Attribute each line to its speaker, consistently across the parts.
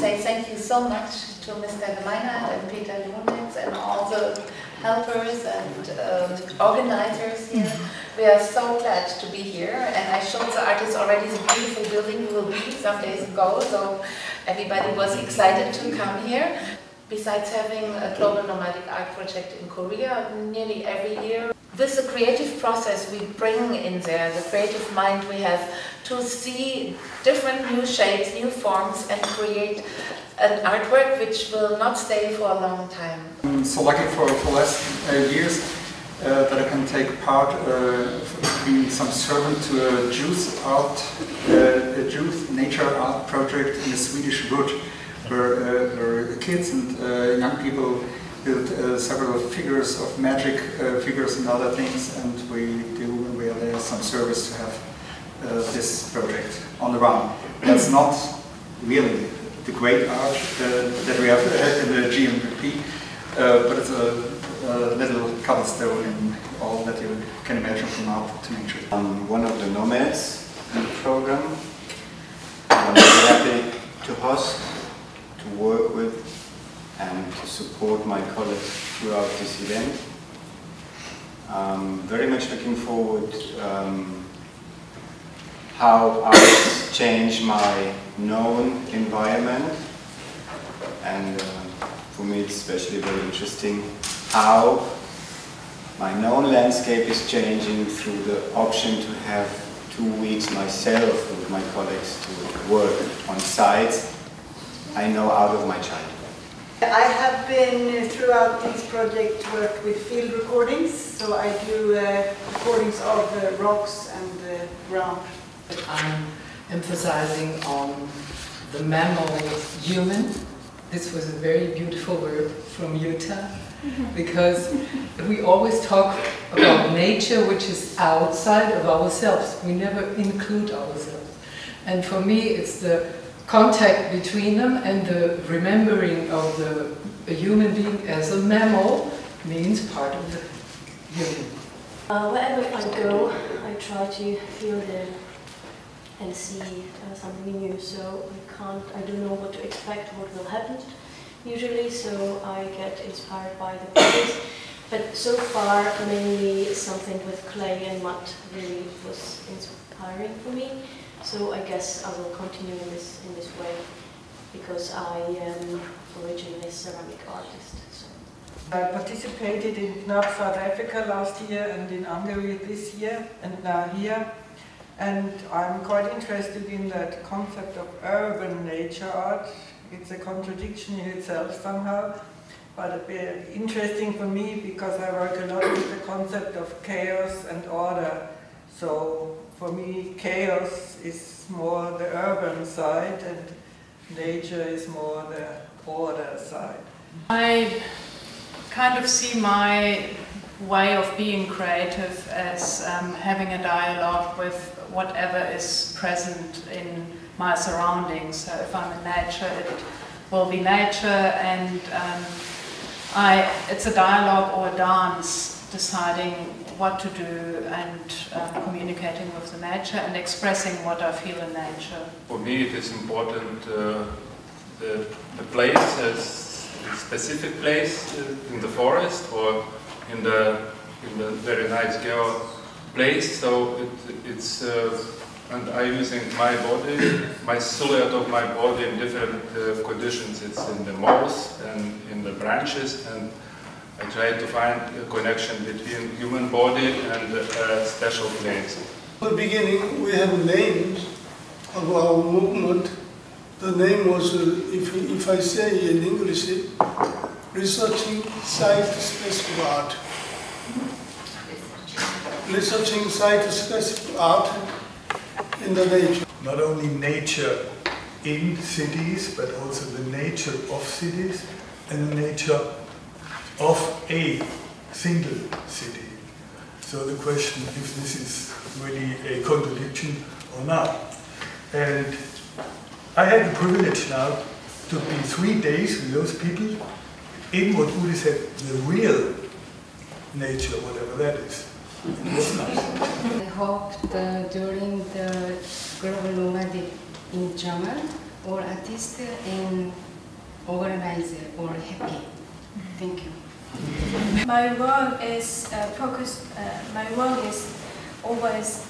Speaker 1: say thank you so much to Mr. Gemeinert and Peter Lunitz and all the helpers and organizers here. We are so glad to be here, and I showed the artists already the beautiful building we will be some days ago, so everybody was excited to come here. Besides having a global nomadic art project in Korea nearly every year, with the creative process we bring in there, the creative mind we have to see different new shapes, new forms, and create an artwork which will not stay for a long time.
Speaker 2: I'm so lucky for the last years that I can take part being some servant to a Jewish nature art project in the Swedish wood, where kids and young people build several figures of magic figures and other things, and we are there some service to have this project on the run. That's not really the great art that we have in the GNAP, but it's a little cobblestone in all that you can imagine from art to nature.
Speaker 3: I'm one of the nomads in the program. I'm very happy to host, to work with, and to support my colleagues throughout this event. I'm very much looking forward how arts change my known environment, and for me it's especially very interesting how my known landscape is changing through the option to have 2 weeks myself with my colleagues to work on sites I know out of my childhood.
Speaker 4: I have been throughout this project worked with field recordings, so I do recordings of rocks and ground.
Speaker 5: I'm emphasizing on the mammal human. This was a very beautiful word from Utah, because we always talk about nature which is outside of ourselves. We never include ourselves. And for me it's the contact between them, and the remembering of a human being as a mammal means part of the human.
Speaker 6: Wherever I go, I try to feel and see something new. So I don't know what to expect, what will happen usually. So I get inspired by the place. But so far, mainly something with clay and mud really was inspiring for me. So I guess I will continue in this way, because I am originally a ceramic artist. So.
Speaker 7: I participated in GNAP South Africa last year and in Hungary this year, and now here. And I'm quite interested in that concept of urban nature art. It's a contradiction in itself somehow, but interesting for me because I work a lot with the concept of chaos and order. So for me, chaos is more the urban side and nature is more the order side.
Speaker 8: I kind of see my way of being creative as having a dialogue with whatever is present in my surroundings. So if I'm in nature, it will be nature, and it's a dialogue or a dance, deciding what to do and communicating with the nature and expressing what I feel in nature.
Speaker 9: For me it is important the place as a specific place in the forest or in the very nice geo place, so it's and I'm using my body, my silhouette of my body in different conditions. It's in the moss and in the branches, and I try to find a connection between human body and a special place.
Speaker 10: At the beginning we have names of our movement. The name was, if I say in English, researching site-specific art. Researching site-specific art in the nature.
Speaker 11: Not only nature in cities, but also the nature of cities and the nature of a single city. So the question if this is really a contradiction or not. And I had the privilege now to be 3 days with those people in what Udi said, the real nature, whatever that is. It was nice.
Speaker 12: I hoped during the global nomadic in German or artist and organizer or happy. Thank you.
Speaker 13: My work is focused. My work is always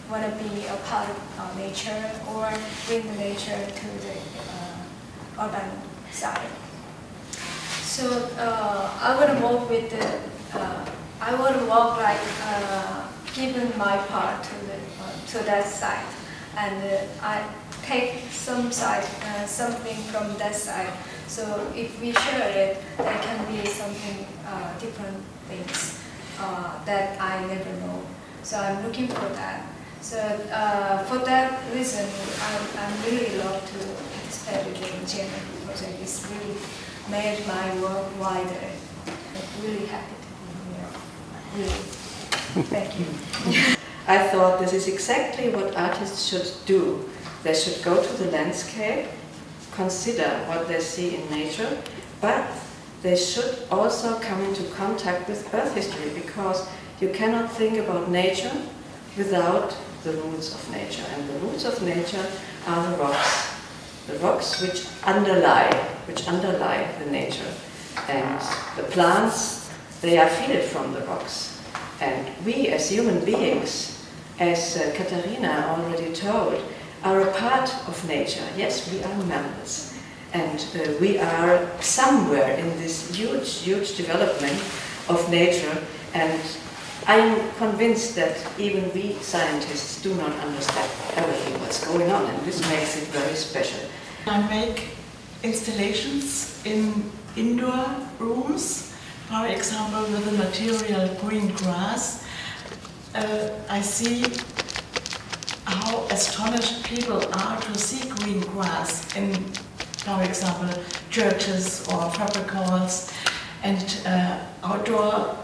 Speaker 13: want to be a part of nature or bring the nature to the urban side. So I want to work with the. I want to work like giving my part to that side, and I take some side, something from that side. So if we share it, there can be something different things that I never know. So I'm looking for that. So for that reason, I really love to participate in the GNAP-Projekt. It's really made my work wider. I'm really happy to be here. Really. Thank you.
Speaker 14: I thought this is exactly what artists should do. They should go to the landscape, consider what they see in nature, but they should also come into contact with earth history, because you cannot think about nature without the roots of nature. And the roots of nature are the rocks which underlie the nature. And the plants, they are fed from the rocks. And we as human beings, as Katharina already told, are a part of nature. Yes, we are members. And we are somewhere in this huge development of nature. And I'm convinced that even we scientists do not understand everything what's going on, and this makes it very special.
Speaker 15: I make installations in indoor rooms, for example with the material green grass. I see how astonished people are to see green grass in, for example, churches or fabric halls, and outdoor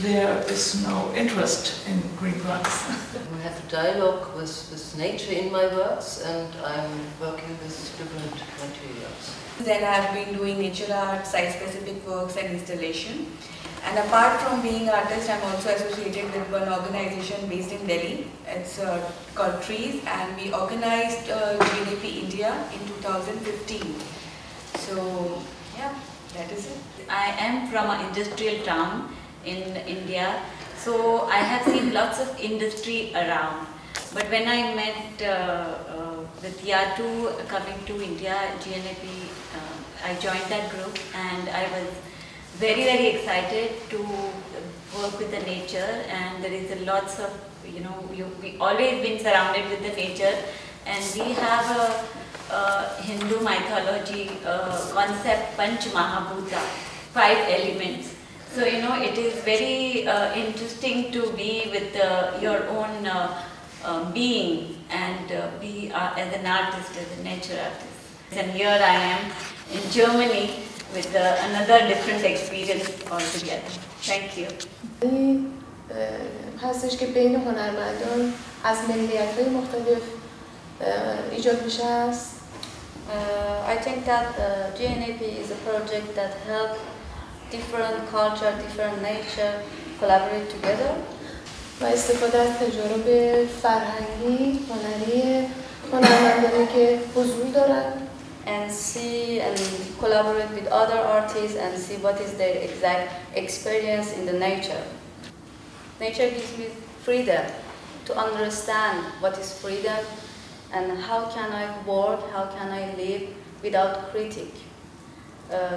Speaker 15: there is no interest in green grass.
Speaker 16: We have a dialogue with nature in my works, and I'm working with different materials.
Speaker 17: Then I have been doing nature art, site-specific works and installation. And apart from being artist, I'm also associated with one organization based in Delhi. It's called Trees, and we organized GNAP India in 2015. So yeah, that is it.
Speaker 18: I am from an industrial town in India, so I have seen lots of industry around. But when I met with Yatu coming to India, GNAP, I joined that group, and I was very excited to work with the nature. And there is lots of, we always been surrounded with the nature, and we have a Hindu mythology concept, Panch Mahabhuta, 5 elements. So it is very interesting to be with your own being and be as an artist, as a nature artist. And here I am in Germany with another different experience altogether. Thank you.
Speaker 1: هستش که بین هنرمندان از ملیت‌های مختلف ایجاد میشه است.
Speaker 19: I think that GNAP is a project that helps different culture, different nature collaborate together.
Speaker 1: و استفاده از تجارب فرهنگی، هنری هنرمندانی که حضور دارن.
Speaker 19: And see and collaborate with other artists and see what is their exact experience in the nature. Nature gives me freedom to understand what is freedom and how can I work, how can I live without critic.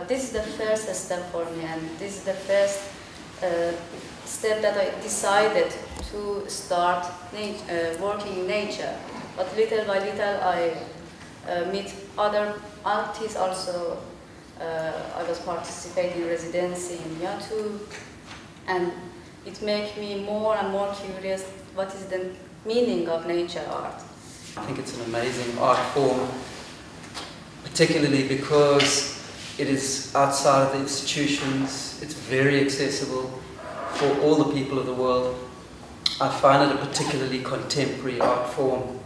Speaker 19: This is the first step for me, and this is the first step that I decided to start working in nature. But little by little I meet other artists also. I was participating in residency in Natur, and it makes me more and more curious what is the meaning of nature art.
Speaker 20: I think it's an amazing art form, particularly because it is outside of the institutions. It's very accessible for all the people of the world. I find it a particularly contemporary art form,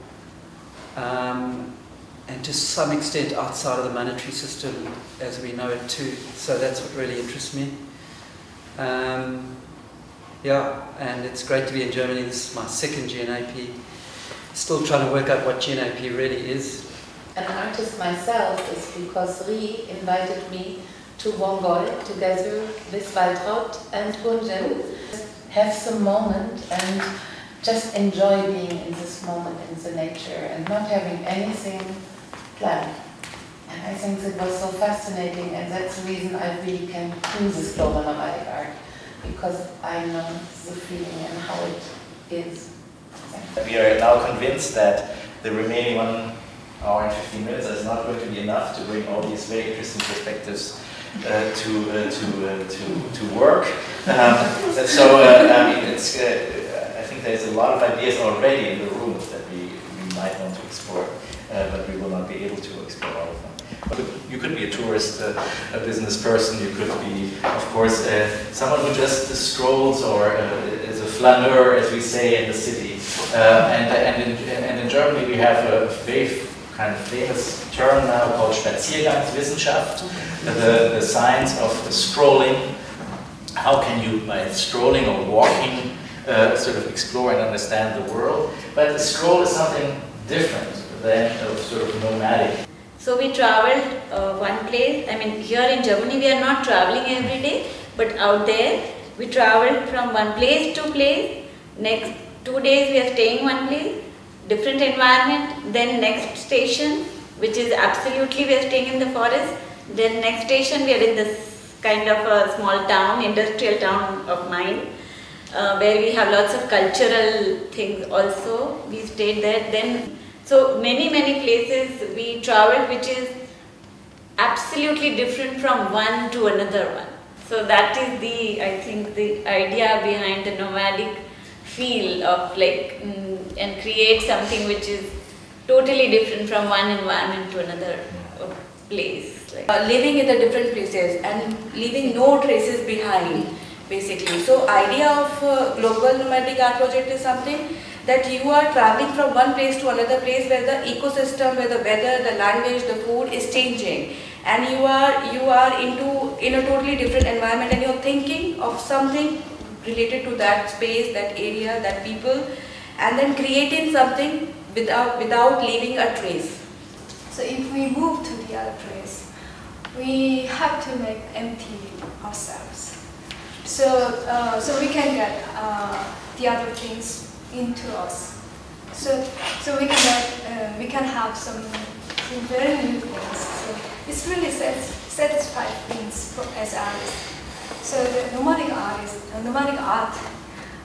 Speaker 20: and to some extent outside of the monetary system as we know it too. So that's what really interests me. Yeah, and it's great to be in Germany. This is my second GNAP. Still trying to work out what GNAP really is.
Speaker 1: an artist myself is because Rie invited me to Wongol together with Waltraud and Hunjin. Have some moment and just enjoy being in this moment in the nature and not having anything planned. And I think it was so fascinating, and that's the reason I really can do this global nomadic art, because I know the feeling and how it is.
Speaker 21: We are now convinced that the remaining 1 hour and 15 minutes is not going to be enough to bring all these very interesting perspectives to work. I think there's a lot of ideas already in the rooms that we might want to explore, but we will not be able to explore all of them. You could be a tourist, a business person, you could be, of course, someone who just strolls or is a flaneur, as we say in the city. And in Germany we have a very kind of famous term now called Spaziergangswissenschaft, the science of strolling. How can you, by strolling or walking, sort of explore and understand the world? But the stroll is something different than sort of nomadic.
Speaker 18: So we traveled one place. I mean, here in Germany we are not traveling every day, but out there we traveled from one place to place. Next 2 days we are staying one place, different environment. Then next station, which is absolutely we are staying in the forest. Then next station we are in this kind of a small town, industrial town of mine, where we have lots of cultural things also. We stayed there. Then so many places we traveled, which is absolutely different from one to another one. So that is I think the idea behind the nomadic feel of like, and create something which is totally different from one environment to another place. Like.
Speaker 17: Living in the different places and leaving no traces behind, basically. So idea of global nomadic art project is something that you are traveling from one place to another place where the ecosystem, where the weather, the language, the food is changing, and you are in a totally different environment, and you're thinking of something related to that space, that area, that people, and then creating something without leaving a trace.
Speaker 13: So if we move to the other place, we have to make empty ourselves. So we can get the other things into us. So we can have some very new things. So it's really satisfied things as artists. So the nomadic art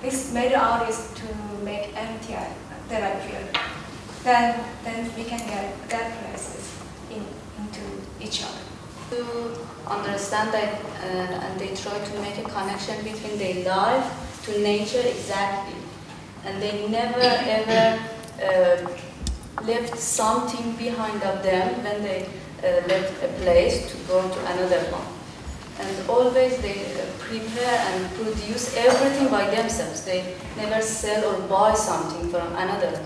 Speaker 13: is made artists to make empty that I feel. Then we can get that places into each other.
Speaker 19: To understand that, and they try to make a connection between their life to nature exactly. And they never ever left something behind of them when they left a place to go to another one. And always they prepare and produce everything by themselves. They never sell or buy something from another,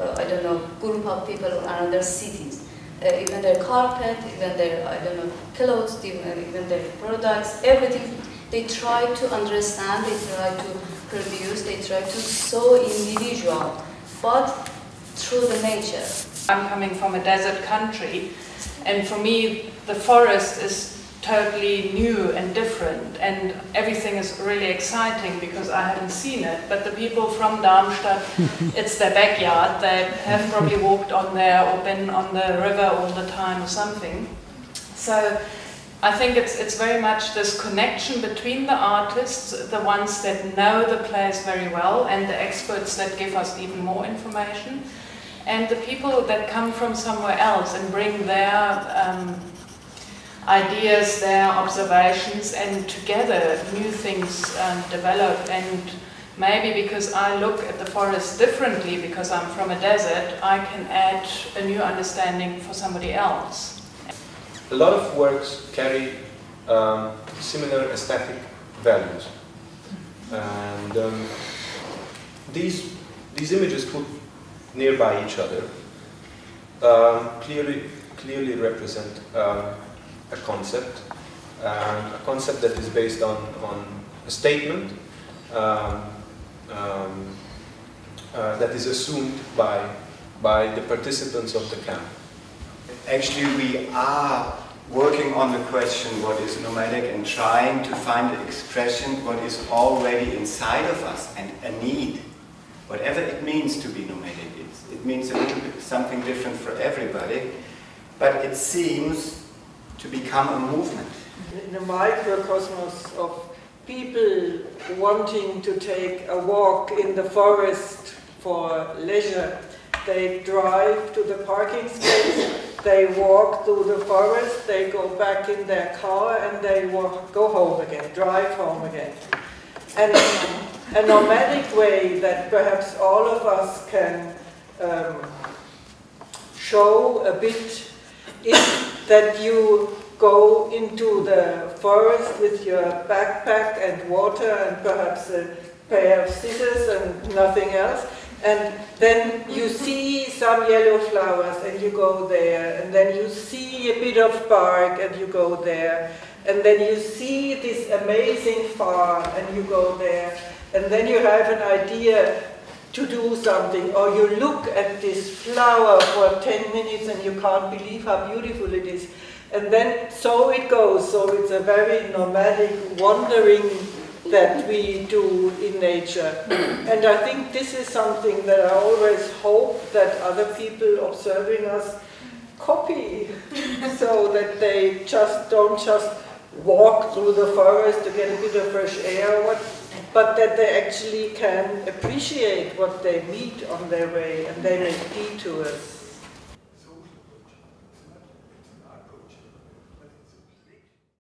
Speaker 19: I don't know, group of people or another cities. Even their carpet, even their, I don't know, clothes, even their products, everything they try to understand, they try to produce, they try to so individual, but through the nature.
Speaker 8: I'm coming from a desert country, and for me the forest is totally new and different, and everything is really exciting because I haven't seen it. But the people from Darmstadt, it's their backyard. They have probably walked on there or been on the river all the time or something. So I think it's very much this connection between the artists, the ones that know the place very well, and the experts that give us even more information, and the people that come from somewhere else and bring their ideas, their observations, and together new things develop. And maybe because I look at the forest differently, because I'm from a desert, I can add a new understanding for somebody else.
Speaker 22: A lot of works carry similar aesthetic values, and these images put nearby each other clearly represent a concept that is based on a statement that is assumed by the participants of the camp.
Speaker 2: actually we are working on the question what is nomadic and trying to find an expression what is already inside of us and a need. Whatever it means to be nomadic, it means a little bit something different for everybody, but it seems to become a movement.
Speaker 7: In a microcosmos of people wanting to take a walk in the forest for leisure, they drive to the parking space, they walk through the forest, they go back in their car and they go home again, drive home again. And a nomadic way that perhaps all of us can show a bit is that you go into the forest with your backpack and water and perhaps a pair of scissors and nothing else, and then you see some yellow flowers and you go there, and then you see a bit of bark and you go there, and then you see this amazing farm and you go there, and then you have an idea to do something, or you look at this flower for 10 minutes and you can't believe how beautiful it is. And then so it goes, so it's a very nomadic wandering that we do in nature. And I think this is something that I always hope that other people observing us copy, so that they don't just walk through the forest to get a bit of fresh air, but that they actually can appreciate what they meet on their way and they make detours.